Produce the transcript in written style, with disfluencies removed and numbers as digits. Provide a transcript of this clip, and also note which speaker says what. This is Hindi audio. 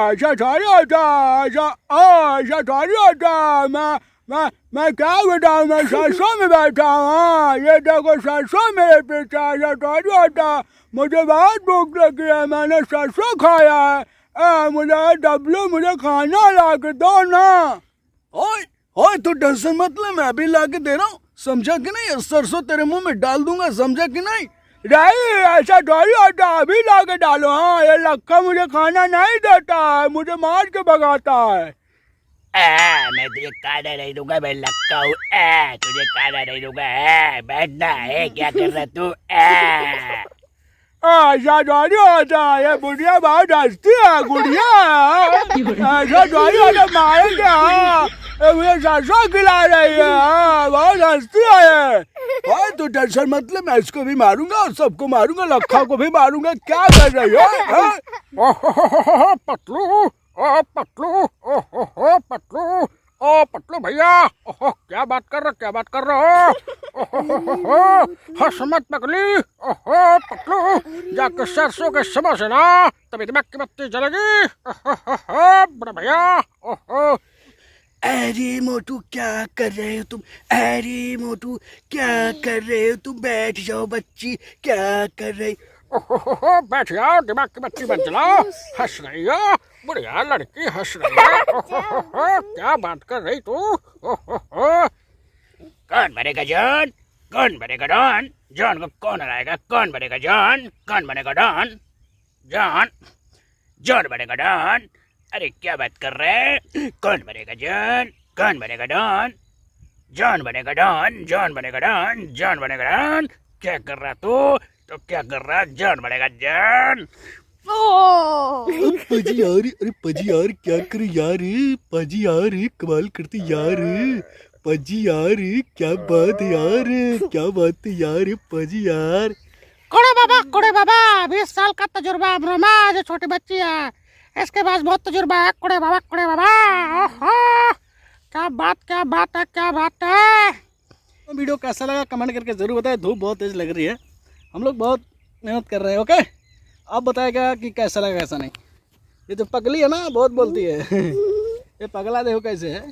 Speaker 1: ऐसा थोड़ी होता, ऐसा थोड़ी होता। मैं क्या बताऊँ, मैं सरसों में बैठा हूँ। ये देखो सरसों मेरे पीछे, ऐसा थोड़ी होता। मुझे बहुत भूख लगी है, मैंने सरसों खाया है। मुझे डब्लू, मुझे खाना ला के दो ना।
Speaker 2: ओए ओए, तू टेंशन मत ले, मैं अभी ला के दे रहा हूँ, समझा कि नहीं? सरसों तेरे मुंह में डाल दूंगा, समझा कि नहीं?
Speaker 1: नहीं, ऐसा थोड़ी होता, अभी ला के डालो। हाँ, ये लक्का मुझे खाना नहीं देता है, मुझे मार के भगाता है।
Speaker 3: मैं तुझे खाना नहीं दूंगा, मैं लक्का हूँ। तुझे खाना नहीं दूंगा। बैठना है, क्या कर रहा तू?
Speaker 1: ऐसा थोड़ी होता, ये बुढ़िया बहुत हंसती है, गुड़िया। ऐसा थोड़ी होता, मारेंगे। हाँ, ये मुझे सरसों खिला रही है। हाँ, बहुत हंसती है ये।
Speaker 2: ओए तू टेंशन मत ले, मैं इसको भी मारूंगा और सबको मारूंगा, लक्का को भी मारूंगा। क्या कर रही हो?
Speaker 4: पतलू, ओ पतलू, ओ पतलू, ओ पतलू भैया, ओहो क्या बात कर रहे हो? हंस मत पगली। ओहो पतलू, जाके सरसों के समय से ना तभी दिमाग की बत्ती जलेगी। बड़ा भैया, ओहो।
Speaker 2: अरे मोटू, क्या कर रहे हो तुम? अरे मोटू, क्या कर रहे हो तुम? बैठ जाओ बच्ची, क्या कर रही?
Speaker 4: ओहो बैठ जाओ, दिमाग की बत्ती मत जलाओ। हंस रही हो, बढ़िया लड़की हंस रही है। ओहो क्या बात कर रही तू? ओहो
Speaker 3: कौन बनेगा जॉन? कौन बनेगा डॉन? जॉन को कौन हराएगा? कौन बनेगा जॉन? कौन बनेगा डॉन? जॉन, जॉन बनेगा डॉन। अरे क्या बात कर रहे हैं? कौन बनेगा जॉन? कौन बनेगा डॉन? जॉन बनेगा डॉन, जॉन बनेगा डॉन, जॉन बनेगा डॉन। क्या कर रहा तू? तो क्या कर रहा? जॉन बनेगा जॉन।
Speaker 2: पाजी यार, अरे पाजी यार, क्या करे यार? पाजी यार, कमाल करते यार। पाजी यार, क्या बात है यार, क्या बात है यार, पाजी यार।
Speaker 4: कोड़े बाबा, 20 साल का तजुर्बा ब्रह्मा, जो छोटी बच्ची है इसके पास बहुत तजुर्बा है। कोड़े बाबा। ओहो क्या बात है।
Speaker 2: वीडियो कैसा लगा कमेंट करके जरूर बताएं। धूप बहुत तेज लग रही है, हम लोग बहुत मेहनत कर रहे हैं। ओके, आप बताएगा कि कैसा लगा कैसा नहीं। ये तो पगली है ना, बहुत बोलती है। ये पगला देखो कैसे है।